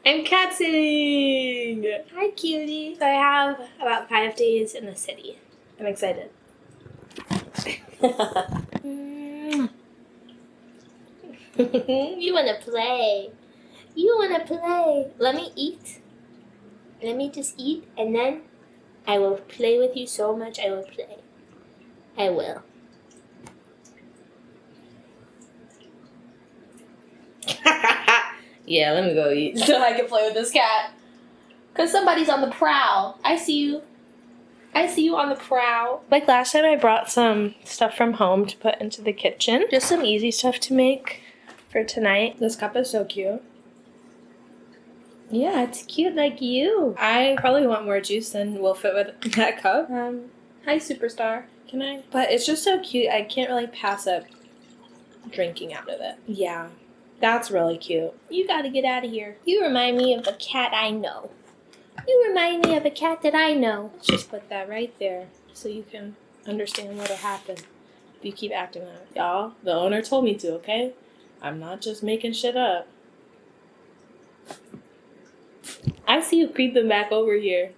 I'm cat sitting! Hi, cutie. So I have about 5 days in the city. I'm excited. You wanna play. You wanna play. Let me eat. Let me just eat, and then I will play with you so much. I will play. I will. Yeah, let me go eat so I can play with this cat. Because somebody's on the prowl. I see you. I see you on the prowl. Like last time I brought some stuff from home to put into the kitchen. Just some easy stuff to make for tonight. This cup is so cute. Yeah, it's cute like you. I probably want more juice than will fit with that cup. Hi, superstar. Can I? But it's just so cute. I can't really pass up drinking out of it. Yeah, that's really cute. You gotta get out of here. You remind me of a cat I know. You remind me of a cat that I know. Let's just put that right there so you can understand what'll happen if you keep acting out. Y'all, the owner told me to, okay? I'm not just making shit up. I see you creeping back over here.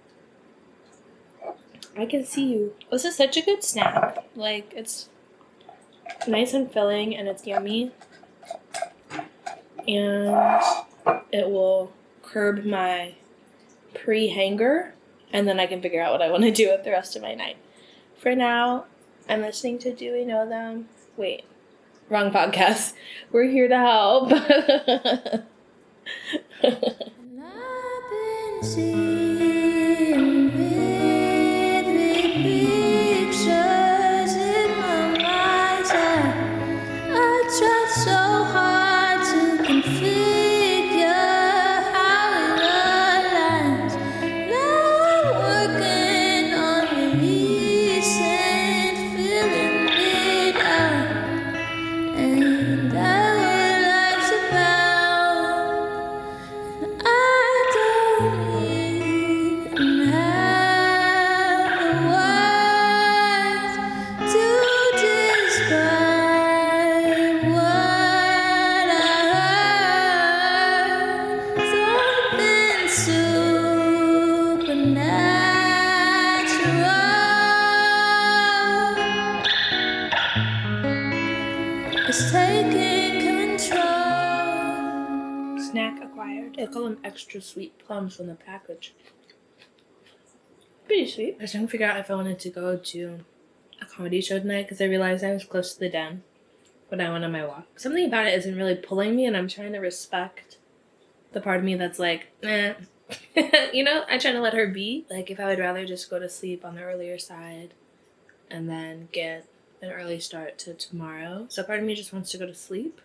I can see you. This is such a good snack. Like, it's nice and filling and it's yummy. And it will curb my pre-hanger, and then I can figure out what I want to do with the rest of my night. For now, I'm listening to Do We Know Them? Wait, wrong podcast. We're here to help. So hard to configure how it aligns. Now I'm working on releasing, filling it out, and that's what life's about. And I don't even have the words to describe. It's taking control. Snack acquired. They call them extra sweet plums on the package. Pretty sweet. I was trying to figure out if I wanted to go to a comedy show tonight because I realized I was close to the den when I went on my walk. Something about it isn't really pulling me, and I'm trying to respect the part of me that's like, eh. You know, I'm trying to let her be. Like, if I would rather just go to sleep on the earlier side and then get an early start to tomorrow. So part of me just wants to go to sleep,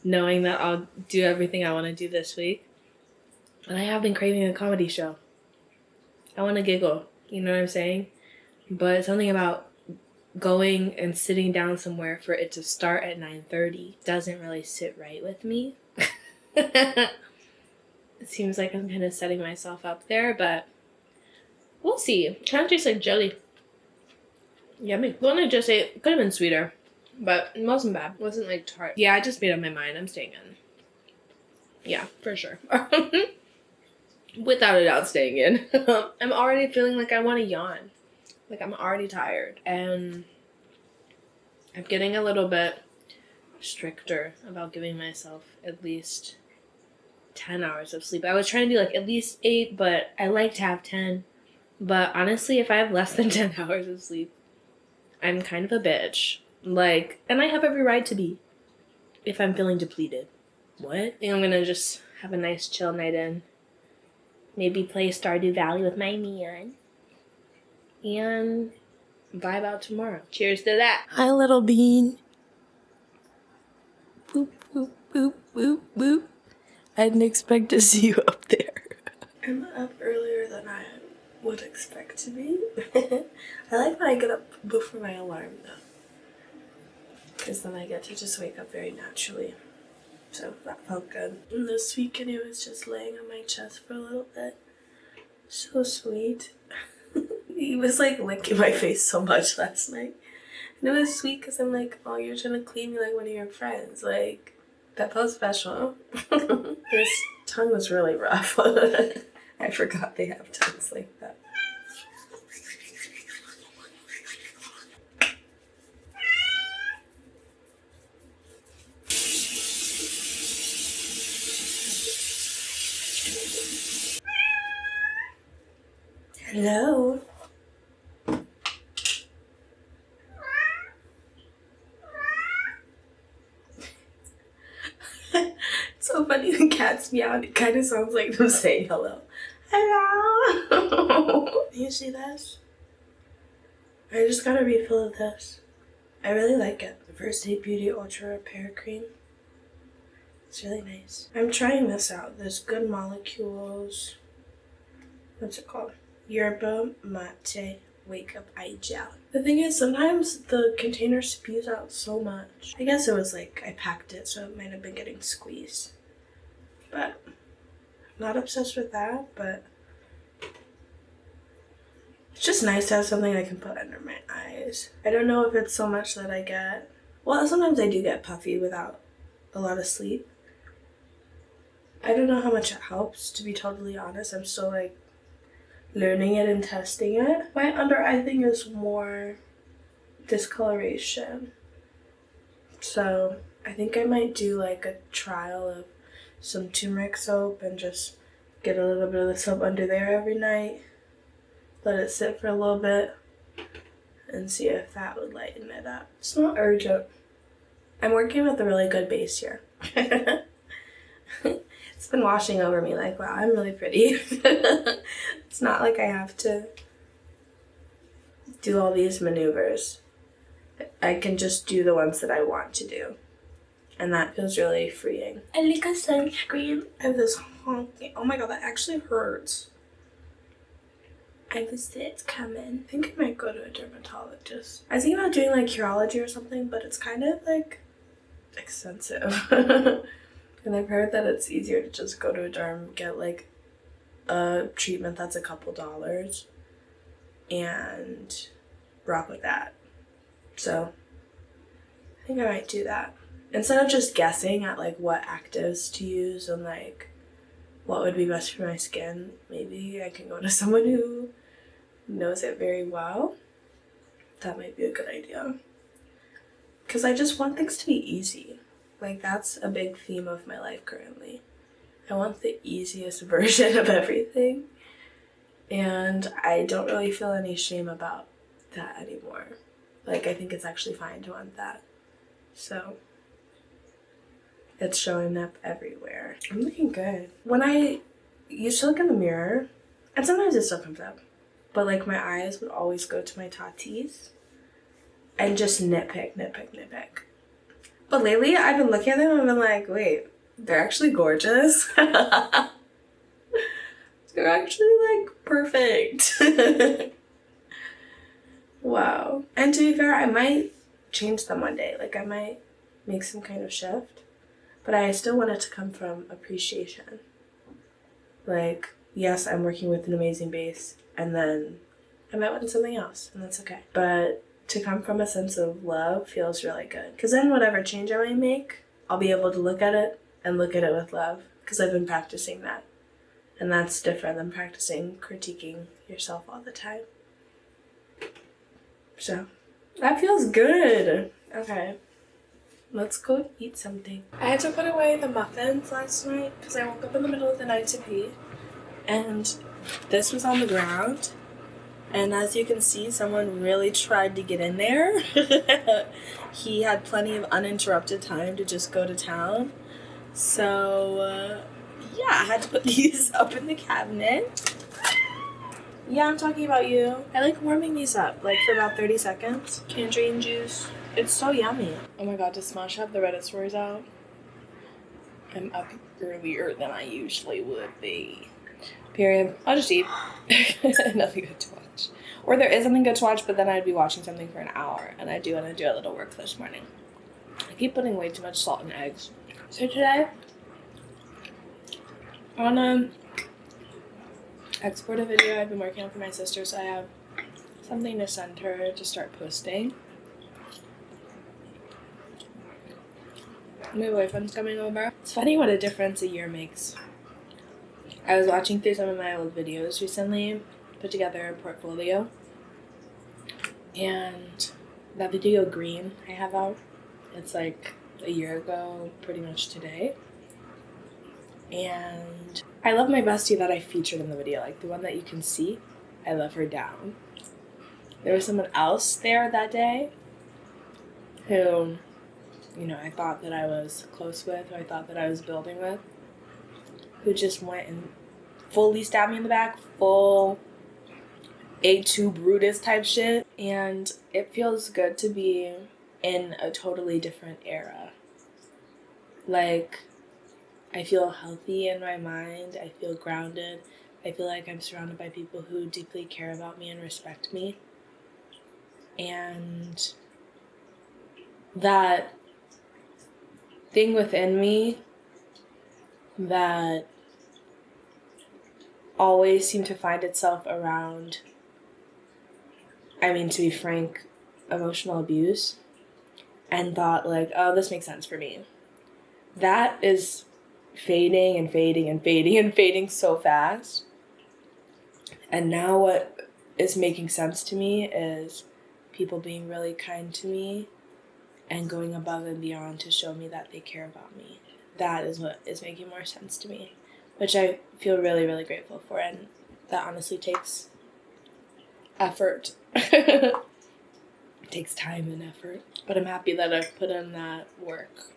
knowing that I'll do everything I want to do this week. And I have been craving a comedy show. I want to giggle, you know what I'm saying? But something about going and sitting down somewhere for it to start at 9:30 doesn't really sit right with me. It seems like I'm kind of setting myself up there, but we'll see. It kind of tastes like jelly. Yummy. The one I just ate could have been sweeter, but it wasn't bad. It wasn't like tart. Yeah, I just made up my mind. I'm staying in. Yeah, for sure. Without a doubt, staying in. I'm already feeling like I want to yawn. Like, I'm already tired. And I'm getting a little bit stricter about giving myself at least 10 hours of sleep. I was trying to do like at least 8, but I like to have 10. But honestly, if I have less than 10 hours of sleep, I'm kind of a bitch. Like, and I have every right to be if I'm feeling depleted. What? I think I'm gonna just have a nice chill night in. Maybe play Stardew Valley with my Neon. And vibe out tomorrow. Cheers to that. Hi, little bean. Boop, boop, boop, boop, boop. I didn't expect to see you up there. I'm up earlier than I would expect to be. I like when I get up before my alarm, though. Because then I get to just wake up very naturally. So that felt good. And this weekend he was just laying on my chest for a little bit. So sweet. He was like licking my face so much last night. And it was sweet because I'm like, oh, you're trying to clean me like one of your friends. Like, that felt special. This tongue was really rough. I forgot they have tongues like that. Hello. It's so funny when cats meow. It kind of sounds like them saying hello. Hello. You see this? I just got a refill of this. I really like it. The First Aid Beauty Ultra Repair Cream. It's really nice. I'm trying this out. There's good molecules. What's it called? Yerba Mate Wake Up Eye Gel. The thing is, sometimes the container spews out so much. I guess it was like I packed it, so it might have been getting squeezed. But I'm not obsessed with that, but it's just nice to have something I can put under my eyes. I don't know if it's so much that I get... Well, sometimes I do get puffy without a lot of sleep. I don't know how much it helps, to be totally honest. I'm still like learning it and testing it. My under eye thing is more discoloration. So I think I might do like a trial of some turmeric soap and just get a little bit of the soap under there every night. Let it sit for a little bit and see if that would lighten it up. It's not urgent. I'm working with a really good base here. It's been washing over me like, wow, I'm really pretty. It's not like I have to do all these maneuvers. I can just do the ones that I want to do. And that feels really freeing. I like a sunscreen. I have this honking. Oh my god, that actually hurts. I have a zit coming. I think I might go to a dermatologist. I was thinking about doing like Curology or something, but it's kind of like expensive. And I've heard that it's easier to just go to a derm, get like a treatment that's a couple dollars, and rock with that. So I think I might do that. Instead of just guessing at like what actives to use and like what would be best for my skin, maybe I can go to someone who knows it very well. That might be a good idea. Because I just want things to be easy. Like, that's a big theme of my life currently. I want the easiest version of everything. And I don't really feel any shame about that anymore. Like, I think it's actually fine to want that. So, it's showing up everywhere. I'm looking good. When I used to look in the mirror, and sometimes it still comes up, but like my eyes would always go to my tatis and just nitpick. But lately, I've been looking at them and I've been like, wait, they're actually gorgeous. They're actually, like, perfect. Wow. And to be fair, I might change them one day. Like, I might make some kind of shift. But I still want it to come from appreciation. Like, yes, I'm working with an amazing base, and then I might want something else, and that's okay. But to come from a sense of love feels really good. Because then whatever change I might make, I'll be able to look at it and look at it with love. Because I've been practicing that. And that's different than practicing critiquing yourself all the time. So, that feels good. Okay. Let's go eat something. I had to put away the muffins last night because I woke up in the middle of the night to pee. And this was on the ground. And as you can see, someone really tried to get in there. He had plenty of uninterrupted time to just go to town. So, yeah, I had to put these up in the cabinet. Yeah, I'm talking about you. I like warming these up, like for about 30 seconds. Tangerine juice. It's so yummy. Oh my god, does Smosh have the Reddit stories out? I'm up earlier than I usually would be. Period. I'll just eat. Nothing good to watch. Or there is something good to watch, but then I'd be watching something for an hour, and I do want to do a little work this morning. I keep putting way too much salt in eggs. So today, I want to export a video I've been working on for my sister, so I have something to send her to start posting. My boyfriend's coming over. It's funny what a difference a year makes. I was watching through some of my old videos recently, put together a portfolio, and that video Green I have out, it's like a year ago, pretty much today. And I love my bestie that I featured in the video, like the one that you can see. I love her down. There was someone else there that day who, you know, I thought that I was close with, or I thought that I was building with, who just went and fully stabbed me in the back, full A2 Brutus type shit. And it feels good to be in a totally different era. Like, I feel healthy in my mind. I feel grounded. I feel like I'm surrounded by people who deeply care about me and respect me. And that thing within me that always seemed to find itself around, I mean, to be frank, emotional abuse, and thought like, oh, this makes sense for me. That is fading and fading and fading and fading so fast. And now what is making sense to me is people being really kind to me and going above and beyond to show me that they care about me. That is what is making more sense to me, which I feel really, really grateful for. And that honestly takes effort. It takes time and effort. But I'm happy that I've put in that work.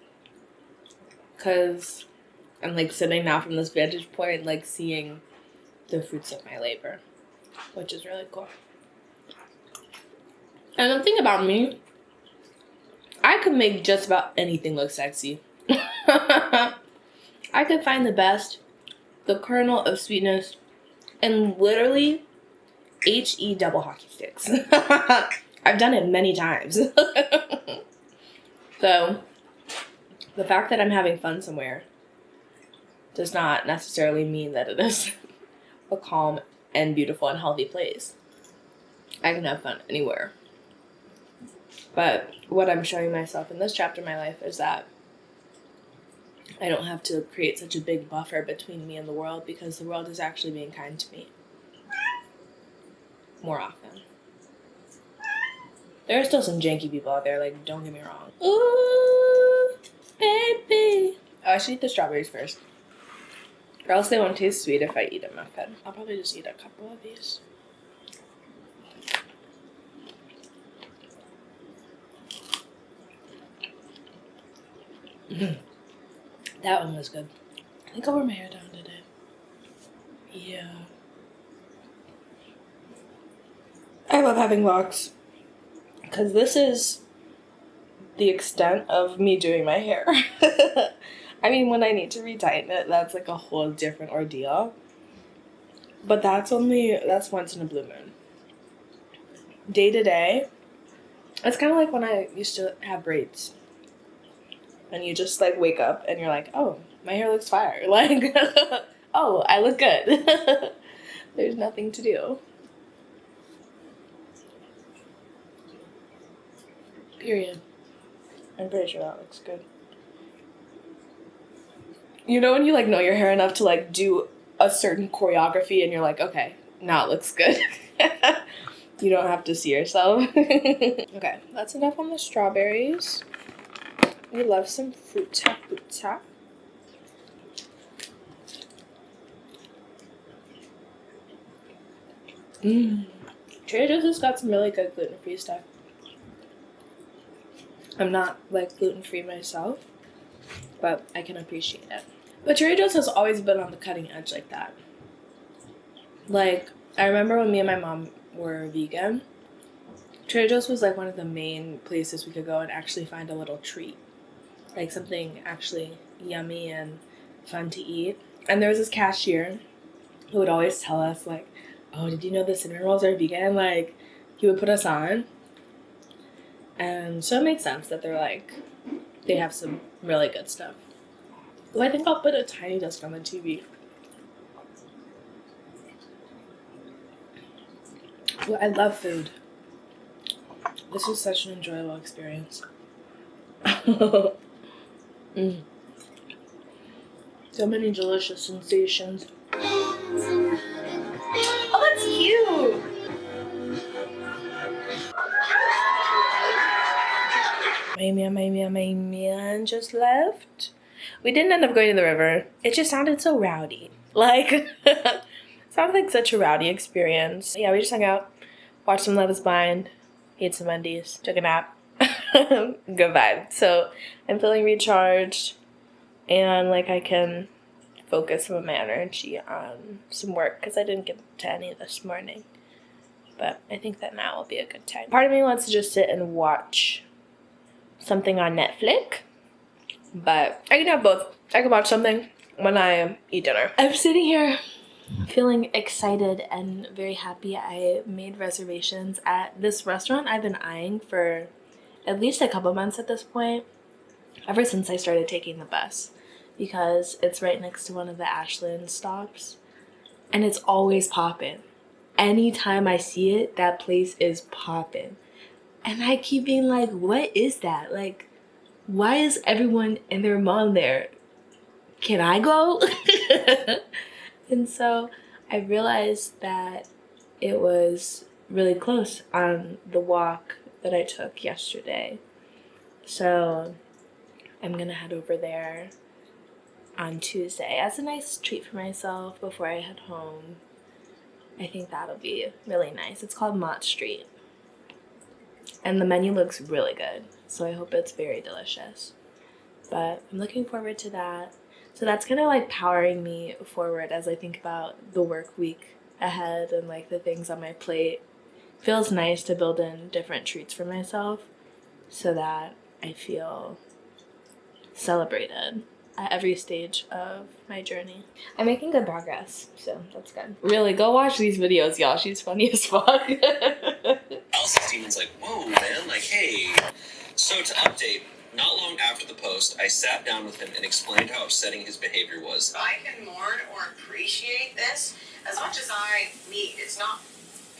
Because I'm like sitting now from this vantage point, like seeing the fruits of my labor, which is really cool. And the thing about me, I could make just about anything look sexy. I could find the kernel of sweetness, and literally HE double hockey sticks. I've done it many times. So, the fact that I'm having fun somewhere does not necessarily mean that it is a calm and beautiful and healthy place. I can have fun anywhere. But what I'm showing myself in this chapter of my life is that I don't have to create such a big buffer between me and the world, because the world is actually being kind to me more often. There are still some janky people out there, like, don't get me wrong. Ooh, baby. Oh, I should eat the strawberries first, or else they won't taste sweet if I eat a muffin. I'll probably just eat a couple of these. That one was good. I think I'll wear my hair down today. Yeah. I love having walks, because this is the extent of me doing my hair. I mean, when I need to retighten it, that's like a whole different ordeal. But that's once in a blue moon. Day to day, it's kind of like when I used to have braids. And you just like wake up and you're like, oh, my hair looks fire. Like, oh, I look good. There's nothing to do. Period. I'm pretty sure that looks good. You know when you like know your hair enough to like do a certain choreography and you're like, okay, now it looks good. You don't have to see yourself. Okay, that's enough on the strawberries. We love some fruta. Trader Joe's has got some really good gluten-free stuff. I'm not like gluten-free myself, but I can appreciate it. But Trader Joe's has always been on the cutting edge like that. Like, I remember when me and my mom were vegan, Trader Joe's was like one of the main places we could go and actually find a little treat. Like something actually yummy and fun to eat. And there was this cashier who would always tell us like, oh, did you know the cinnamon rolls are vegan? Like, he would put us on. And so it makes sense that they have some really good stuff. Well, I think I'll put a tiny desk on the TV. Well, I love food. This was such an enjoyable experience. So many delicious sensations. Oh, that's cute. My man just left. We didn't end up going to the river. It just sounded so rowdy. Like, sounded like such a rowdy experience. Yeah, we just hung out, watched some Love is Blind, ate some undies, took a nap. Good vibe. So I'm feeling recharged and like I can focus some of my energy on some work because I didn't get to any this morning. But I think that now will be a good time. Part of me wants to just sit and watch something on Netflix, but I can have both. I can watch something when I eat dinner. I'm sitting here feeling excited and very happy. I made reservations at this restaurant I've been eyeing for at least a couple months at this point, ever since I started taking the bus, because it's right next to one of the Ashland stops and it's always popping. Anytime I see it, that place is popping. And I keep being like, what is that? Like, why is everyone and their mom there? Can I go? And so I realized that it was really close on the walk that I took yesterday. So I'm gonna head over there on Tuesday as a nice treat for myself before I head home. I think that'll be really nice. It's called Mott Street. And the menu looks really good, so I hope it's very delicious. But I'm looking forward to that. So that's kind of like powering me forward as I think about the work week ahead and like the things on my plate. Feels nice to build in different treats for myself so that I feel celebrated at every stage of my journey. I'm making good progress, so that's good. Really, go watch these videos, y'all. She's funny as fuck. Steven's like, whoa, man, like, hey. So to update, not long after the post, I sat down with him and explained how upsetting his behavior was. I can mourn or appreciate this as much as I need. It's not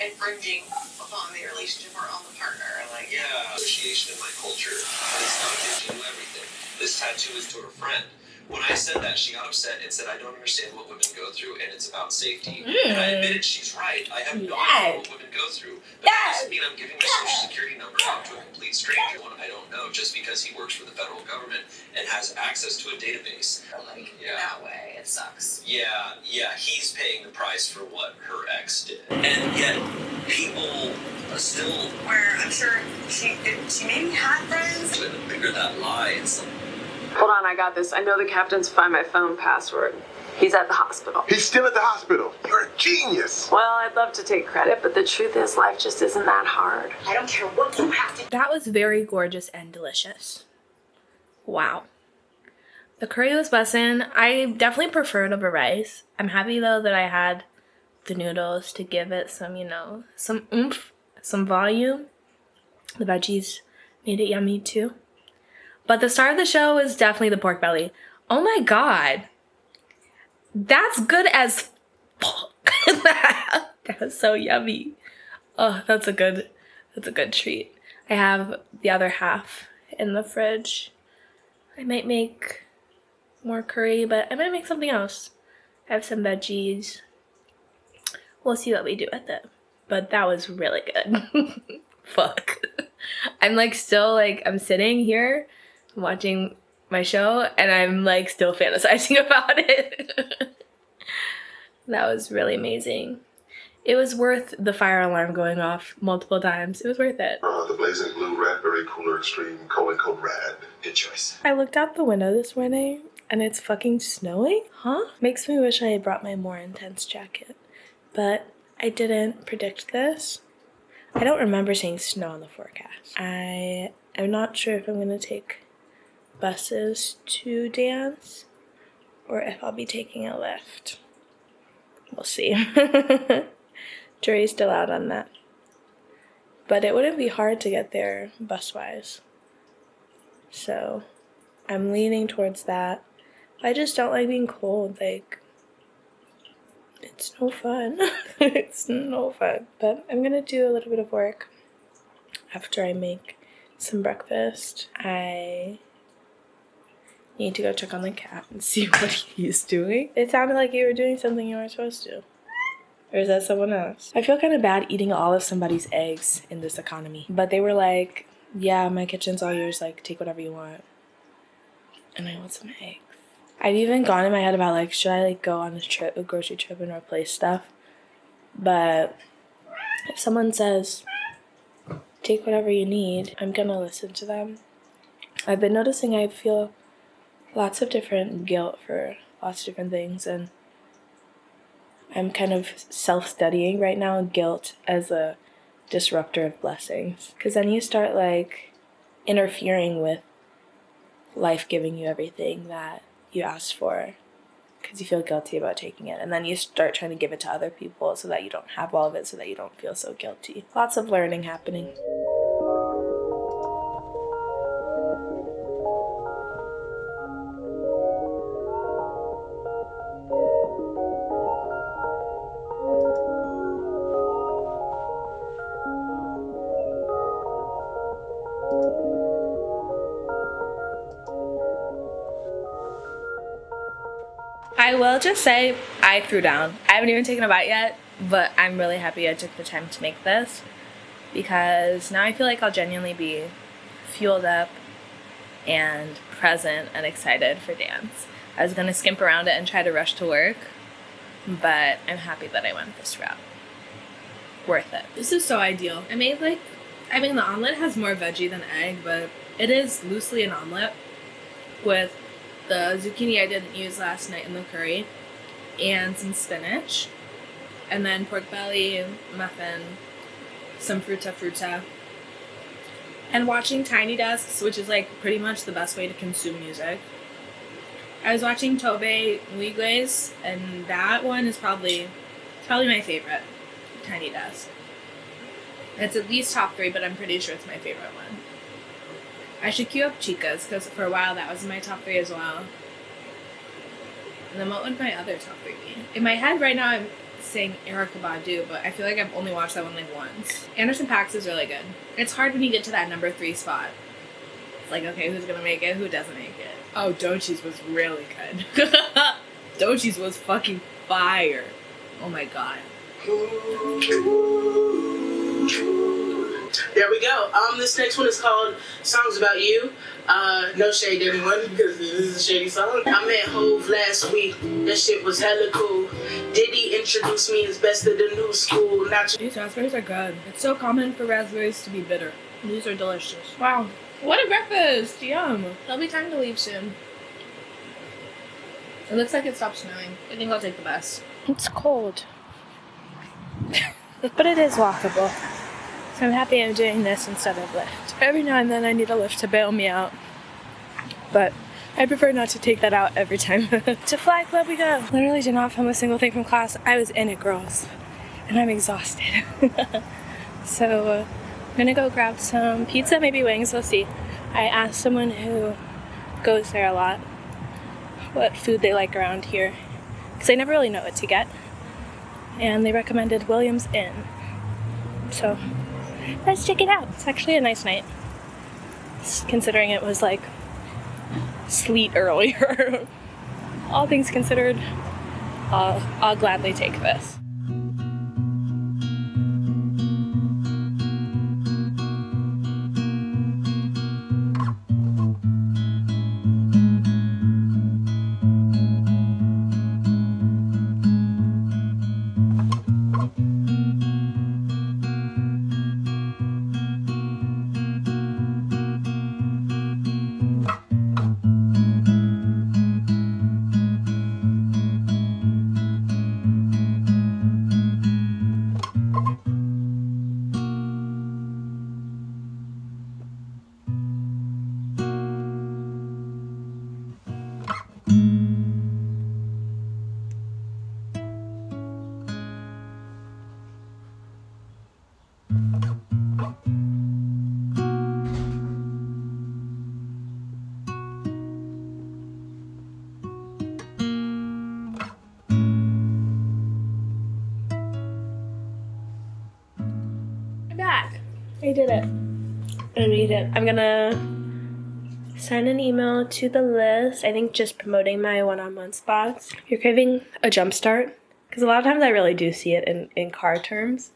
infringing upon the relationship or on the partner. Like, yeah, appreciation in my culture, but it's not giving you everything. This tattoo is to her friend. When I said that, she got upset and said, I don't understand what women go through, and it's about safety. And I admitted she's right. I have no idea what women go through. But that doesn't mean I'm giving my social security number out to a complete stranger, one I don't know, just because he works for the federal government and has access to a database. Like, in that way, it sucks. Yeah, he's paying the price for what her ex did. And yet, people are still... Where I'm sure she maybe had friends. The bigger that lie, it's like... Hold on, I got this. I know the captain's find my phone password. He's at the hospital. He's still at the hospital. You're a genius. Well, I'd love to take credit, but the truth is life just isn't that hard. I don't care what you have to. That was very gorgeous and delicious. Wow. The curry was bussin'. I definitely prefer it over rice. I'm happy though that I had the noodles to give it some, some oomph, some volume. The veggies made it yummy too. But the star of the show is definitely the pork belly. Oh my god. That's good as fuck. That was so yummy. Oh, that's a good treat. I have the other half in the fridge. I might make more curry, but I might make something else. I have some veggies. We'll see what we do with it. But that was really good. Fuck. I'm I'm sitting here watching my show and I'm still fantasizing about it. That was really amazing. It was worth the fire alarm going off multiple times. It was worth it. The blazing blue raspberry cooler extreme colon code rad. Good choice. I looked out the window this morning and it's fucking snowing. Huh? Makes me wish I had brought my more intense jacket. But I didn't predict this. I don't remember seeing snow in the forecast. I am not sure if I'm gonna take buses to dance or if I'll be taking a lift. We'll see. Jury's still out on that. But it wouldn't be hard to get there bus-wise. So I'm leaning towards that. I just don't like being cold. It's no fun. It's no fun. But I'm gonna do a little bit of work after I make some breakfast. I You need to go check on the cat and see what he's doing. It sounded like you were doing something you weren't supposed to. Or is that someone else? I feel kind of bad eating all of somebody's eggs in this economy. But they were like, yeah, my kitchen's all yours, like, take whatever you want. And I want some eggs. I've even gone in my head about, like, should I, like, go on a grocery trip and replace stuff? But if someone says, take whatever you need, I'm gonna listen to them. I've been noticing I feel lots of different guilt for lots of different things, and I'm kind of self-studying right now guilt as a disruptor of blessings. Because then you start, like, interfering with life giving you everything that you asked for because you feel guilty about taking it. And then you start trying to give it to other people so that you don't have all of it, so that you don't feel so guilty. Lots of learning happening. I will just say I threw down. I haven't even taken a bite yet, but I'm really happy I took the time to make this because now I feel like I'll genuinely be fueled up and present and excited for dance. I was gonna skimp around it and try to rush to work, but I'm happy that I went this route. Worth it. This is so ideal. The omelet has more veggie than egg, but it is loosely an omelet with the zucchini I didn't use last night in the curry and some spinach, and then pork belly, muffin, some fruta, and watching Tiny Desks, which is like pretty much the best way to consume music. I was watching Tobe Muigwe's, and that one is probably my favorite, Tiny Desk. It's at least top 3, but I'm pretty sure it's my favorite one. I should queue up Chica's, because for a while that was in my top 3 as well. And then what would my other top 3 be? In my head right now I'm saying Erykah Badu, but I feel like I've only watched that one like once. Anderson .Paak is really good. It's hard when you get to that number 3 spot. It's like, okay, who's gonna make it? Who doesn't make it? Oh, Doechie's was really good. Doechie's was fucking fire. Oh my god. There we go. This next one is called Songs About You. No shade to anyone because this is a shady song. I met Hove last week. That shit was hella cool. Diddy introduced me as best of the new school. These raspberries are good. It's so common for raspberries to be bitter. These are delicious. Wow. What a breakfast! Yum. It'll be time to leave soon. It looks like it stopped snowing. I think I'll take the bus. It's cold. But it is walkable. So I'm happy I'm doing this instead of Lyft. Every now and then I need a Lyft to bail me out. But I prefer not to take that out every time. To Fly Club we go! Literally did not film a single thing from class. I was in it, girls. And I'm exhausted. So I'm gonna go grab some pizza, maybe wings, we'll see. I asked someone who goes there a lot what food they like around here. Because I never really know what to get. And they recommended Williams Inn. So let's check it out. It's actually a nice night, considering it was like sleet earlier. All things considered, I'll gladly take this. I did it. I made it. I'm gonna Send an email to the list. I think just promoting my one-on-one spots. If you're craving a jump start, because a lot of times I really do see it in car terms.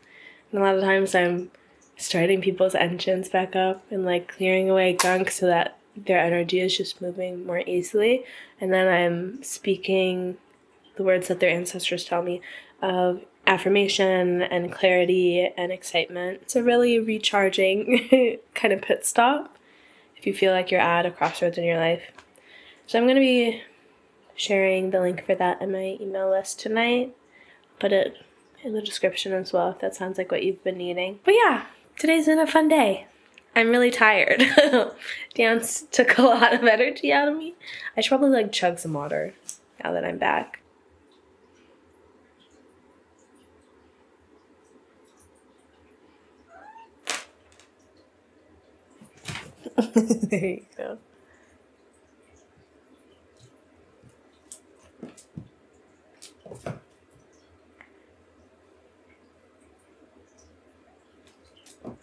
And a lot of times I'm starting people's engines back up and like clearing away gunk so that their energy is just moving more easily. And then I'm speaking the words that their ancestors tell me of affirmation and clarity and excitement. It's a really recharging kind of pit stop if you feel like you're at a crossroads in your life. So I'm going to be sharing the link for that in my email list tonight. Put it in the description as well if that sounds like what you've been needing. But yeah, today's been a fun day. I'm really tired. Dance took a lot of energy out of me. I should probably like chug some water now that I'm back. There you go.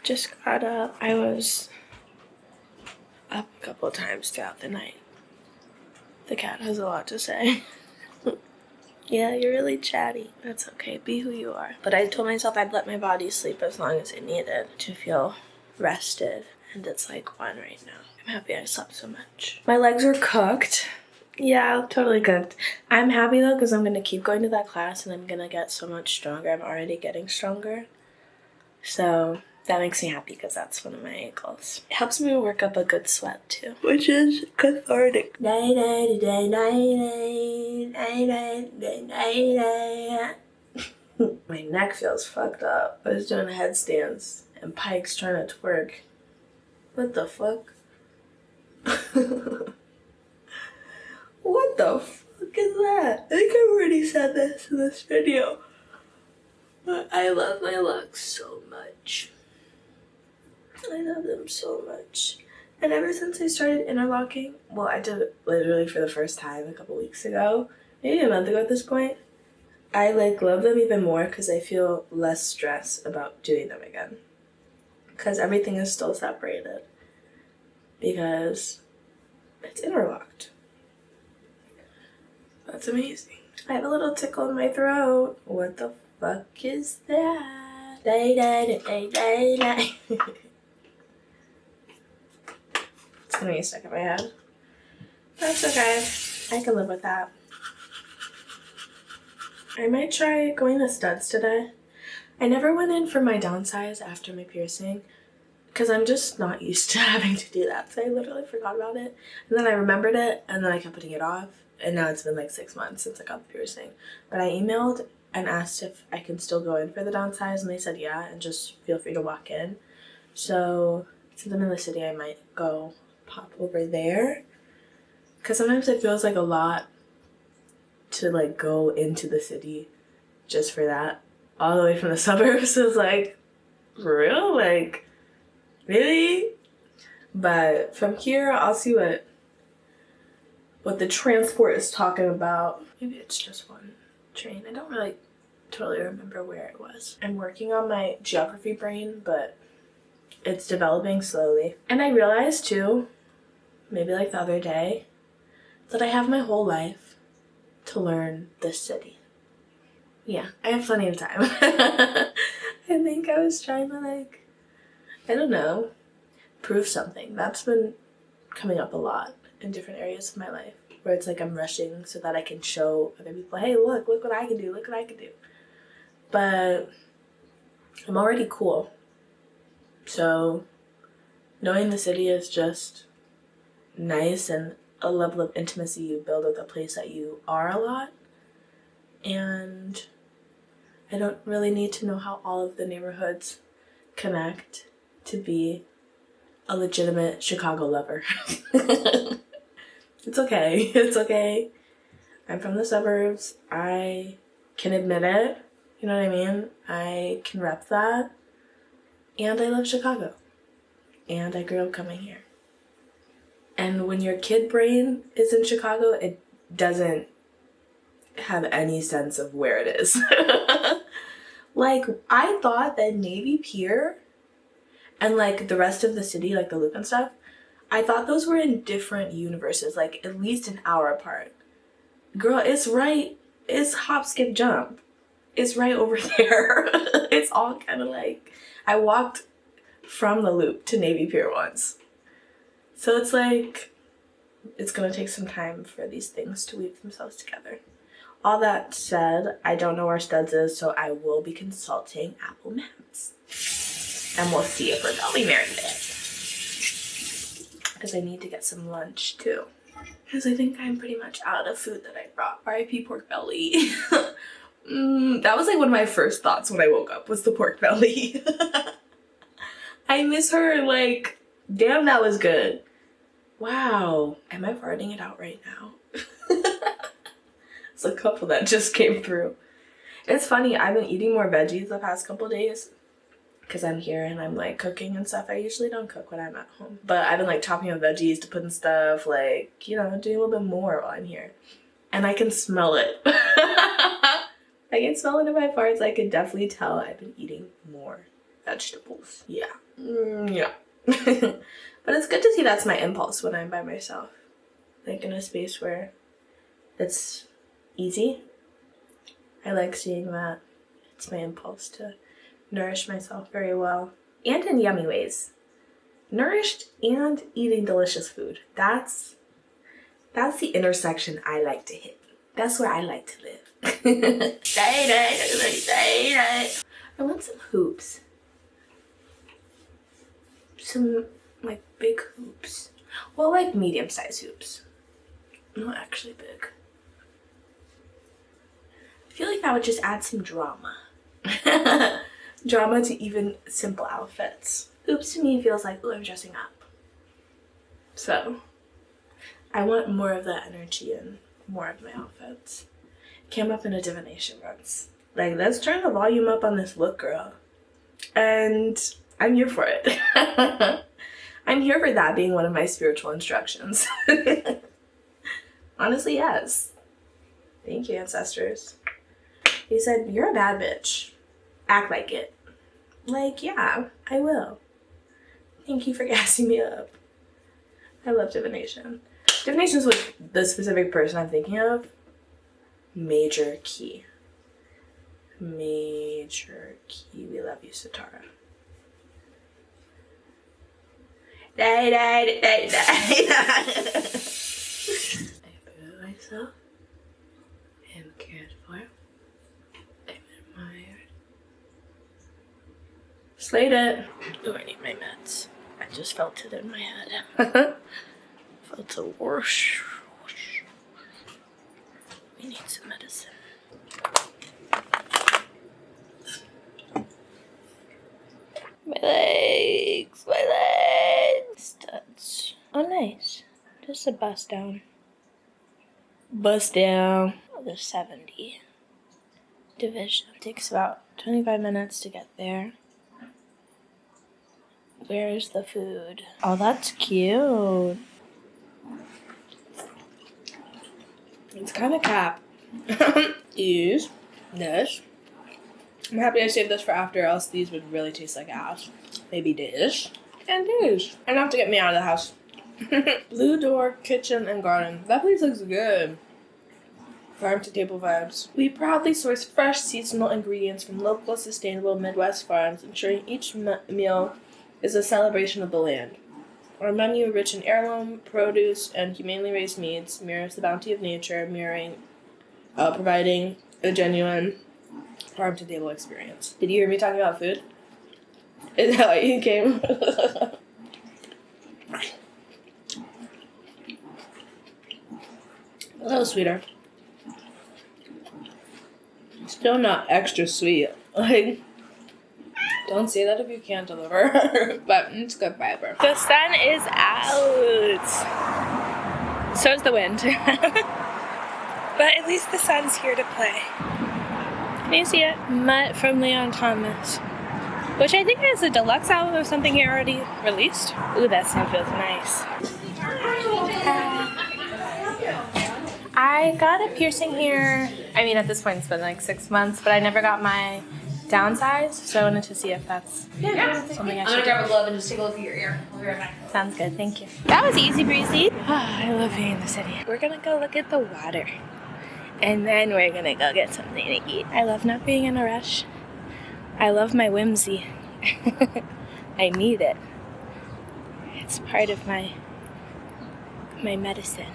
Just got up. I was up a couple of times throughout the night. The cat has a lot to say. Yeah, you're really chatty. That's okay. Be who you are. But I told myself I'd let my body sleep as long as it needed to feel rested. And it's like 1 right now. I'm happy I slept so much. My legs are cooked. Yeah, totally cooked. I'm happy though because I'm going to keep going to that class and I'm going to get so much stronger. I'm already getting stronger. So that makes me happy because that's one of my goals. It helps me work up a good sweat too, which is cathartic. My neck feels fucked up. I was doing headstands and Pike's trying to twerk. What the fuck? What the fuck is that? I think I've already said this in this video. But I love my looks so much. I love them so much. And ever since I started interlocking, well, I did it literally for the first time a couple weeks ago, maybe a month ago at this point, I like love them even more because I feel less stress about doing them again. Because everything is still separated. Because it's interlocked. That's amazing. I have a little tickle in my throat. What the fuck is that? Day, day, day, day, day. It's gonna get stuck in my head. That's okay. I can live with that. I might try going to studs today. I never went in for my downsize after my piercing because I'm just not used to having to do that. So I literally forgot about it. And then I remembered it and then I kept putting it off. And now it's been like 6 months since I got the piercing. But I emailed and asked if I can still go in for the downsize and they said yeah and just feel free to walk in. So since I'm in the city, I might go pop over there. Because sometimes it feels like a lot to like go into the city just for that. All the way from the suburbs is like, for real? Like, really? But from here, I'll see what the transport is talking about. Maybe it's just one train. I don't really totally remember where it was. I'm working on my geography brain, but it's developing slowly. And I realized too, maybe like the other day, that I have my whole life to learn this city. Yeah, I have plenty of time. I think I was trying to like, I don't know, prove something. That's been coming up a lot in different areas of my life where it's like I'm rushing so that I can show other people, hey, look what I can do, look what I can do. But I'm already cool. So knowing the city is just nice and a level of intimacy you build with a place that you are a lot. And I don't really need to know how all of the neighborhoods connect to be a legitimate Chicago lover. It's okay. It's okay. I'm from the suburbs. I can admit it. You know what I mean? I can rep that. And I love Chicago. And I grew up coming here. And when your kid brain is in Chicago, it doesn't have any sense of where it is. Like, I thought that Navy Pier and like the rest of the city, like the Loop and stuff, I thought those were in different universes, like at least an hour apart. Girl, it's right. It's hop, skip, jump. It's right over there. It's all kind of like, I walked from the Loop to Navy Pier once. So it's like, it's gonna take some time for these things to weave themselves together. All that said, I don't know where Studs is, so I will be consulting Apple Maps. And we'll see if we're going there today. Because I need to get some lunch too. Because I think I'm pretty much out of food that I brought. R.I.P. pork belly. That was like one of my first thoughts when I woke up, was the pork belly. I miss her, like, damn, that was good. Wow. Am I farting it out right now? It's a couple that just came through. It's funny, I've been eating more veggies the past couple days because I'm here and I'm like cooking and stuff. I usually don't cook when I'm at home, but I've been like chopping up veggies to put in stuff, like, you know, doing a little bit more while I'm here. And I can smell it. I can smell it in my farts. I can definitely tell I've been eating more vegetables. Yeah. Yeah. But it's good to see that's my impulse when I'm by myself. Like in a space where it's easy. I like seeing that. It's my impulse to nourish myself very well. And in yummy ways. Nourished and eating delicious food. That's the intersection I like to hit. That's where I like to live. I want some hoops. Some, like, big hoops. Well, like, medium-sized hoops. Not actually big. I feel like that would just add some drama. Drama to even simple outfits. Hoops to me feels like, ooh, I'm dressing up. So, I want more of that energy in more of my outfits. Came up in a divination once. Like, let's turn the volume up on this look, girl. And I'm here for it. I'm here for that being one of my spiritual instructions. Honestly, yes. Thank you, ancestors. He said, you're a bad bitch. Act like it. Like, yeah, I will. Thank you for gassing me up. I love divination. Divination's with the specific person I'm thinking of. Major key. Major key. We love you, Satara. I prove myself. I'm cared for. I'm admired. Slayed it. Oh, I need my meds. I just felt it in my head. Felt a whoosh. Whoosh. We need some medicine. My legs. Studs. Oh, nice. Just a bust down. Bust down. The 70 division. Takes about 25 minutes to get there. Where's the food? Oh, that's cute. It's kind of cap. Is this. I'm happy I saved this for after, else these would really taste like ass. Maybe dish. And dish. Enough to get me out of the house. Blue door, kitchen, and garden. That place looks good. Farm to table vibes. We proudly source fresh seasonal ingredients from local, sustainable Midwest farms, ensuring each meal is a celebration of the land. Our menu, rich in heirloom, produce, and humanely raised meats, mirrors the bounty of nature, providing a genuine farm-to-table experience. Did you hear me talking about food? Is that why you came? A little sweeter. Still not extra sweet. Like, don't say that if you can't deliver. But it's good fiber. The sun is out. So is the wind. But at least the sun's here to play. Can you see it? Mutt from Leon Thomas. Which I think is a deluxe album of something he already released. Ooh, that sound feels nice. I got a piercing here. I mean, at this point it's been like 6 months, but I never got my downsized, so I wanted to see if that's something I should do. grab a glove and just take a look at your ear. I'll be right back. Sounds good, thank you. That was easy breezy. I love being in the city. We're gonna go look at the water. And then we're gonna go get something to eat. I love not being in a rush. I love my whimsy. I need it. It's part of my medicine.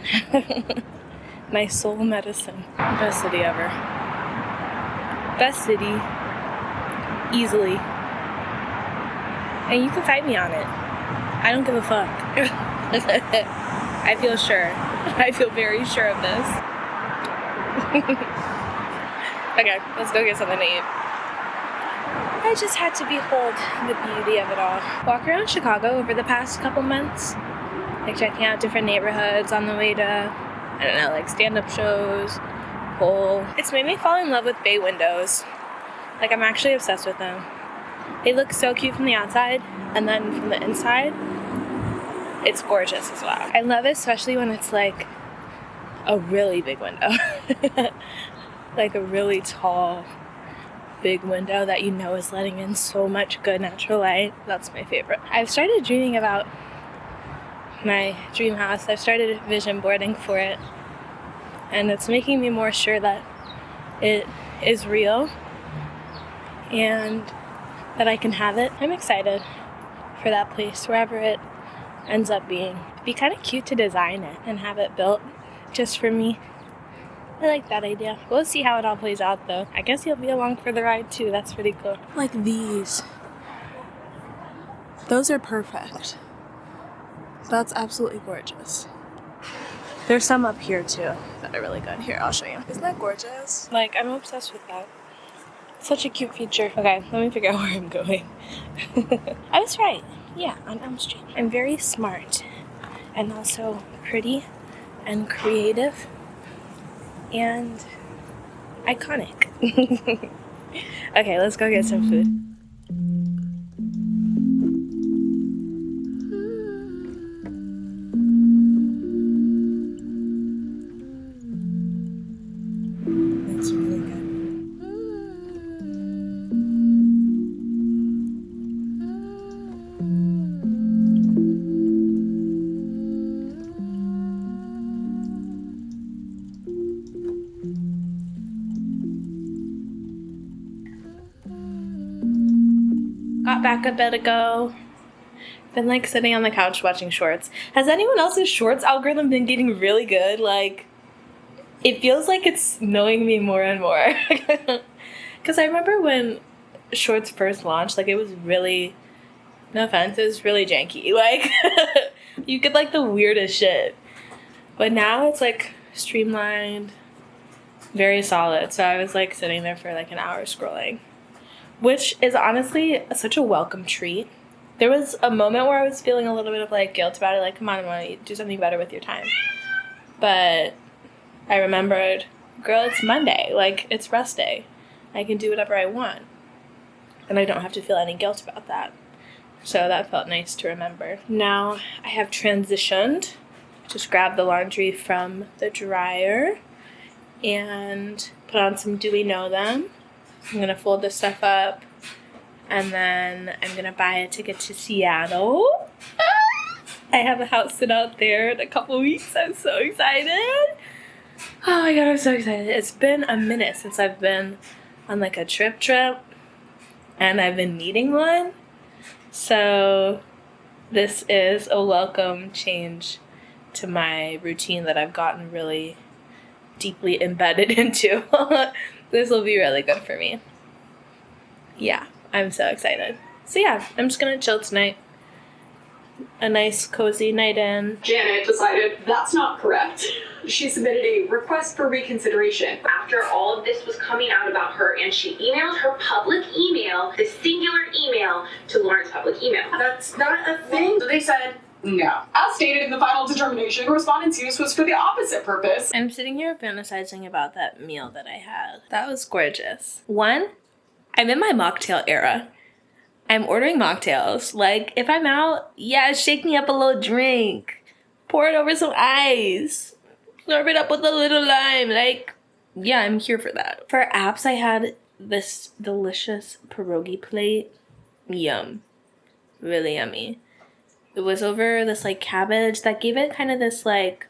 My soul medicine. Best city ever. Best city. Easily. And you can fight me on it. I don't give a fuck. I feel sure. I feel very sure of this. Okay, let's go get something to eat. I just had to behold the beauty of it all. Walk around Chicago over the past couple months, like checking out different neighborhoods on the way to, I don't know, like stand-up shows, pole. It's made me fall in love with bay windows. Like, I'm actually obsessed with them. They look so cute from the outside, and then from the inside, it's gorgeous as well. I love it, especially when it's like a really big window. Like a really tall, big window that you know is letting in so much good natural light. That's my favorite. I've started dreaming about my dream house. I've started vision boarding for it, and it's making me more sure that it is real and that I can have it. I'm excited for that place, wherever it ends up being. It'd be kind of cute to design it and have it built just for me. I like that idea. We'll see how it all plays out though. I guess you'll be along for the ride too. That's pretty cool. Like these. Those are perfect. That's absolutely gorgeous. There's some up here too that are really good. Here, I'll show you. Isn't that gorgeous? Like, I'm obsessed with that. Such a cute feature. Okay, let me figure out where I'm going. I was right. Yeah, on Elm Street. I'm very smart and also pretty and creative and iconic. Okay, let's go get some food. That's really good. Got back a bit ago. Been like sitting on the couch watching shorts. Has anyone else's shorts algorithm been getting really good? Like, it feels like it's knowing me more and more. Because I remember when shorts first launched, like, it was really, no offense, it was really janky. Like, you get like the weirdest shit. But now it's like streamlined, very solid. So I was like sitting there for like an hour scrolling, which is honestly such a welcome treat. There was a moment where I was feeling a little bit of like guilt about it, like, come on, I want to do something better with your time. But I remembered, girl, it's Monday, like, it's rest day. I can do whatever I want, and I don't have to feel any guilt about that. So that felt nice to remember. Now I have transitioned. Just grabbed the laundry from the dryer and put on some Do We Know Them. I'm going to fold this stuff up, and then I'm going to buy a ticket to Seattle. I have a house sit out there in a couple weeks. I'm so excited. Oh my god, I'm so excited. It's been a minute since I've been on like a trip, and I've been needing one. So this is a welcome change to my routine that I've gotten really deeply embedded into. This will be really good for me. Yeah, I'm so excited. So yeah, I'm just gonna chill tonight. A nice cozy night in. Janet decided that's not correct. She submitted a request for reconsideration after all of this was coming out about her, and she emailed her public email, the singular email, to Lauren's public email. That's not a thing. So they said, no. As stated in the final determination, respondent's use was for the opposite purpose. I'm sitting here fantasizing about that meal that I had. That was gorgeous. One, I'm in my mocktail era. I'm ordering mocktails. Like, if I'm out, yeah, shake me up a little drink. Pour it over some ice. Serve it up with a little lime. Like, yeah, I'm here for that. For apps, I had this delicious pierogi plate. Yum. Really yummy. It was over this like cabbage that gave it kind of this like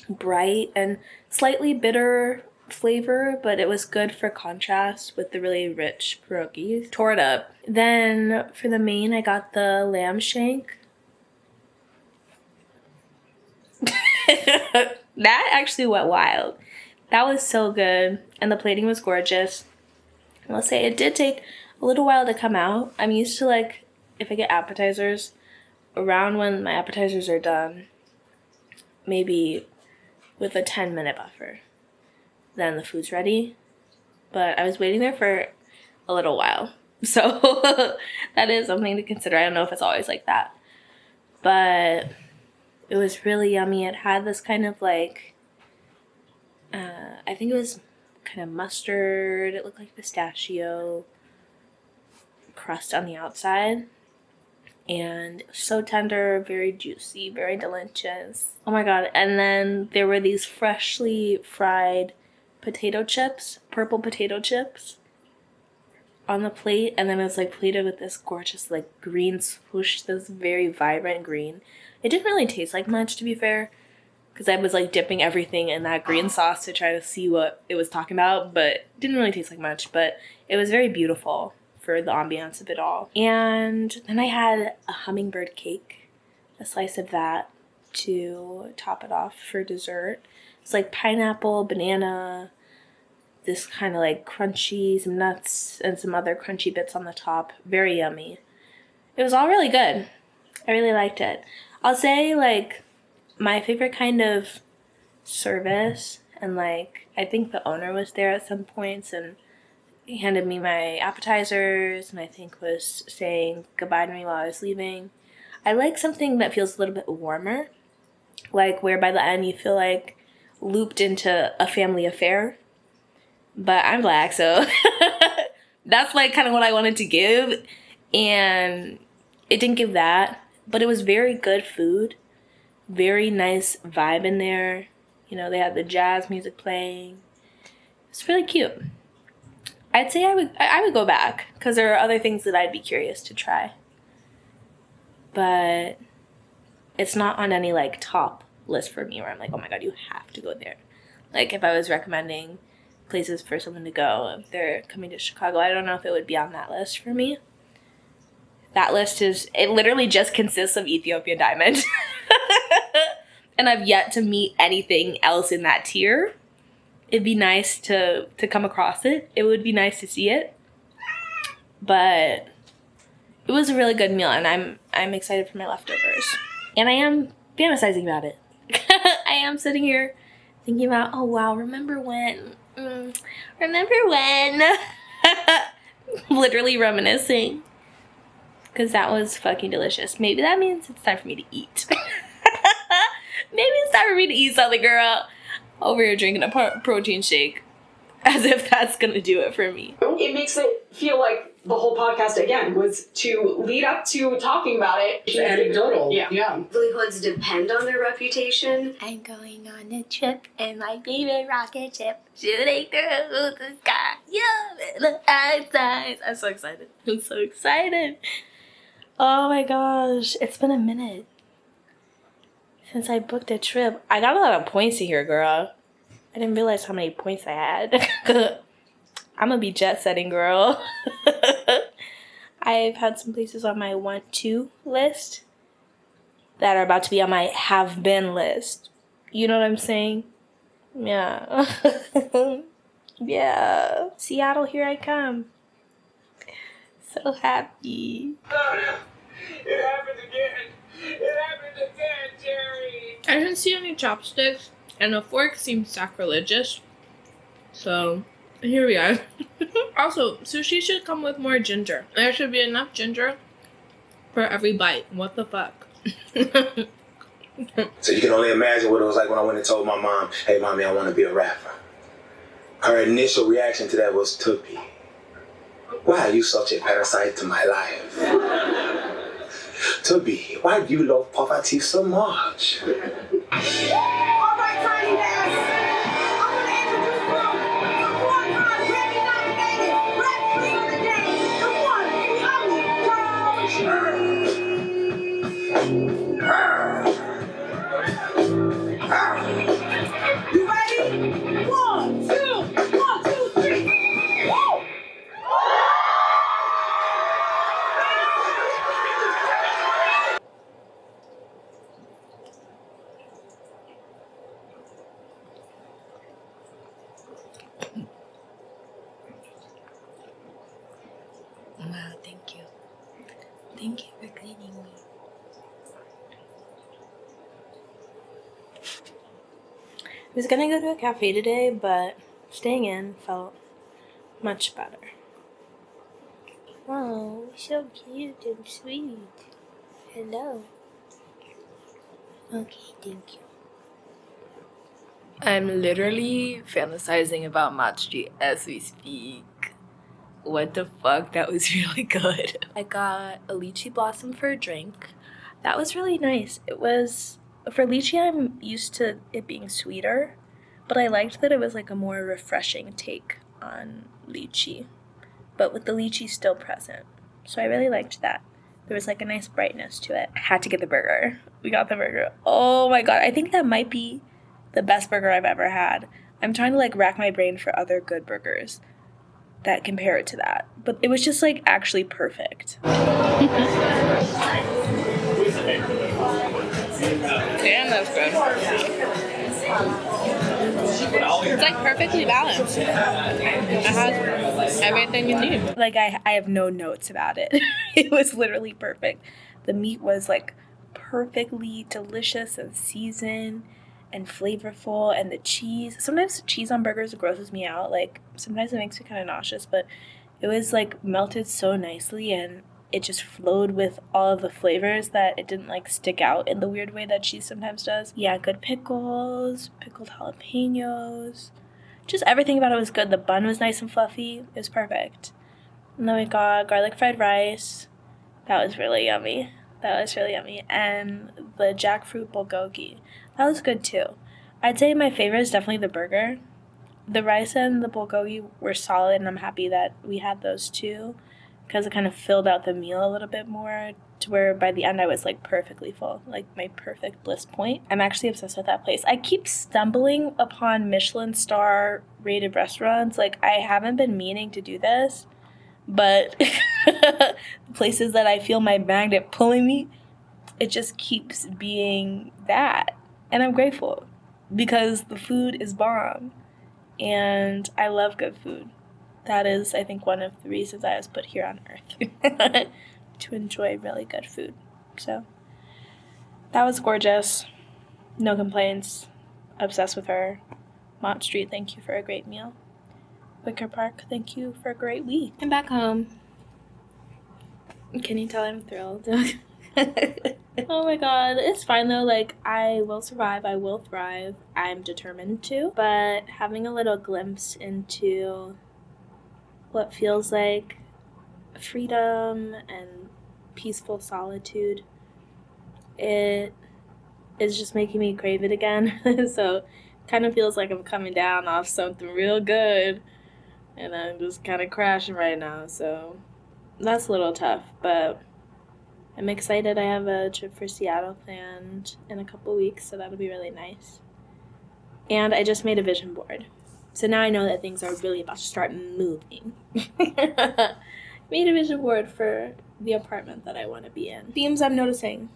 bright and slightly bitter flavor, but it was good for contrast with the really rich pierogies. Tore it up. Then for the main, I got the lamb shank. That actually went wild. That was so good, and the plating was gorgeous. I'll say it did take a little while to come out. I'm used to like, if I get appetizers, around when my appetizers are done, maybe with a 10-minute buffer, then the food's ready. But I was waiting there for a little while, so that is something to consider. I don't know if it's always like that, but it was really yummy. It had this kind of like, I think it was kind of mustard. It looked like pistachio crust on the outside. And it was so tender, very juicy, very delicious. Oh my god. And then there were these freshly fried potato chips, purple potato chips on the plate. And then it was like plated with this gorgeous like green swoosh, this very vibrant green. It didn't really taste like much, to be fair, because I was like dipping everything in that green sauce to try to see what it was talking about, but it didn't really taste like much, but it was very beautiful for the ambiance of it all. And then I had a hummingbird cake, a slice of that to top it off for dessert. It's like pineapple, banana, this kind of like crunchy, some nuts, and some other crunchy bits on the top. Very yummy. It was all really good. I really liked it. I'll say like my favorite kind of service, and like I think the owner was there at some points and he handed me my appetizers and I think was saying goodbye to me while I was leaving. I like something that feels a little bit warmer, like where by the end you feel like looped into a family affair. But I'm Black, so that's like kind of what I wanted to give, and it didn't give that, but it was very good food. Very nice vibe in there. You know, they had the jazz music playing. It's really cute. I'd say I would go back because there are other things that I'd be curious to try. But it's not on any like top list for me where I'm like, oh my god, you have to go there. Like if I was recommending places for someone to go, if they're coming to Chicago, I don't know if it would be on that list for me. That list it literally just consists of Ethiopian Diamond. And I've yet to meet anything else in that tier. It'd be nice to come across it. It would be nice to see it. But it was a really good meal, and I'm excited for my leftovers. And I am fantasizing about it. I am sitting here thinking about, oh wow, remember when? Literally reminiscing. Because that was fucking delicious. Maybe that means it's time for me to eat. Maybe it's time for me to eat something, girl. Over here drinking a protein shake. As if that's going to do it for me. It makes it feel like the whole podcast, again, was to lead up to talking about it. It's anecdotal. Yeah. Livelihoods depend on their reputation. I'm going on a trip in my favorite rocket ship, shooting through the sky. Yeah, I'm so excited. I'm so excited. Oh my gosh, it's been a minute since I booked a trip. I got a lot of points here, girl. I didn't realize how many points I had. I'm gonna be jet setting, girl. I've had some places on my want to list that are about to be on my have been list. You know what I'm saying? Yeah. Yeah. Seattle, here I come. So happy. It happened again. It happened again, Jerry. I didn't see any chopsticks, and a fork seemed sacrilegious. So, here we are. Also, sushi should come with more ginger. There should be enough ginger for every bite. What the fuck? So you can only imagine what it was like when I went and told my mom, hey, mommy, I want to be a rapper. Her initial reaction to that was, Tuppy, why are you such a parasite to my life? Tuppy, why do you love poverty so much? All right, Tiny Dance. I want to introduce you to a four-time Grammy-nominated Wow, thank you. Thank you for cleaning me. I was gonna go to a cafe today, but staying in felt much better. Oh, so cute and sweet. Hello. Okay, thank you. I'm literally fantasizing about matcha as we speak. What the fuck? That was really good. I got a lychee blossom for a drink. That was really nice. It was, for lychee, I'm used to it being sweeter, but I liked that it was like a more refreshing take on lychee, but with the lychee still present. So I really liked that. There was like a nice brightness to it. I had to get the burger. We got the burger. Oh my god, I think that might be the best burger I've ever had. I'm trying to like rack my brain for other good burgers that compare it to that. But it was just like actually perfect. Damn, that's good. It's like perfectly balanced. It has everything you need. Like I have no notes about it. It was literally perfect. The meat was like perfectly delicious and seasoned and flavorful, and the cheese. Sometimes the cheese on burgers grosses me out. Like sometimes it makes me kind of nauseous, but it was like melted so nicely, and it just flowed with all of the flavors that it didn't like stick out in the weird way that cheese sometimes does. Yeah, good pickles, pickled jalapenos. Just everything about it was good. The bun was nice and fluffy. It was perfect. And then we got garlic fried rice. That was really yummy. And the jackfruit bulgogi. That was good too. I'd say my favorite is definitely the burger. The rice and the bulgogi were solid, and I'm happy that we had those too, because it kind of filled out the meal a little bit more, to where by the end I was like perfectly full, like my perfect bliss point. I'm actually obsessed with that place. I keep stumbling upon Michelin star rated restaurants. Like I haven't been meaning to do this, but places that I feel my magnet pulling me, it just keeps being that. And I'm grateful because the food is bomb and I love good food. That is, I think, one of the reasons I was put here on earth, to enjoy really good food. So that was gorgeous. No complaints. Obsessed with her. Mott Street, thank you for a great meal. Wicker Park, thank you for a great week. I'm back home. Can you tell I'm thrilled? Oh my god, it's fine though. Like, I will survive, I will thrive. I'm determined to. But having a little glimpse into what feels like freedom and peaceful solitude, it is just making me crave it again. So it kind of feels like I'm coming down off something real good and I'm just kind of crashing right now. So that's a little tough, but I'm excited. I have a trip for Seattle planned in a couple weeks, so that'll be really nice. And I just made a vision board. So now I know that things are really about to start moving. Made a vision board for the apartment that I want to be in. Themes I'm noticing: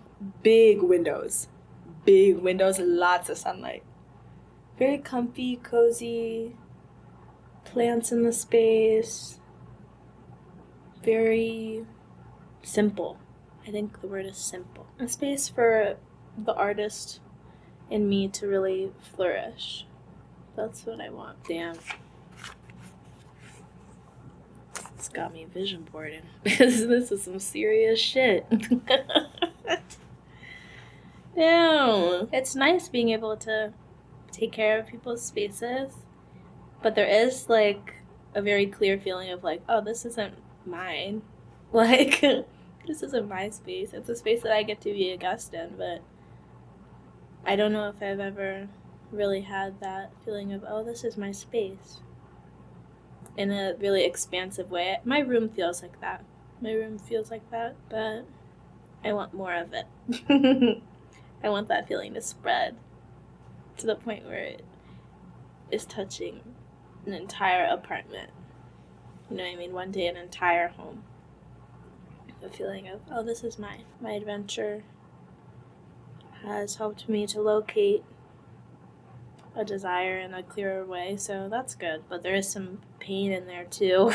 big windows, lots of sunlight. Very comfy, cozy, plants in the space. Very simple. I think the word is simple. A space for the artist in me to really flourish. That's what I want. Damn. It's got me vision boarding. This is some serious shit. Damn. It's nice being able to take care of people's spaces, but there is like a very clear feeling of like, oh, this isn't mine. Like, this isn't my space. It's a space that I get to be a guest in, but I don't know if I've ever really had that feeling of, oh, this is my space, in a really expansive way. My room feels like that. But I want more of it. I want that feeling to spread to the point where it is touching an entire apartment. You know what I mean? One day, an entire home. The feeling of, oh, this is mine. My adventure has helped me to locate a desire in a clearer way, so that's good. But there is some pain in there too.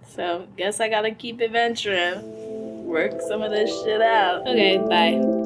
So, guess I gotta keep adventuring. Work some of this shit out. Okay, bye.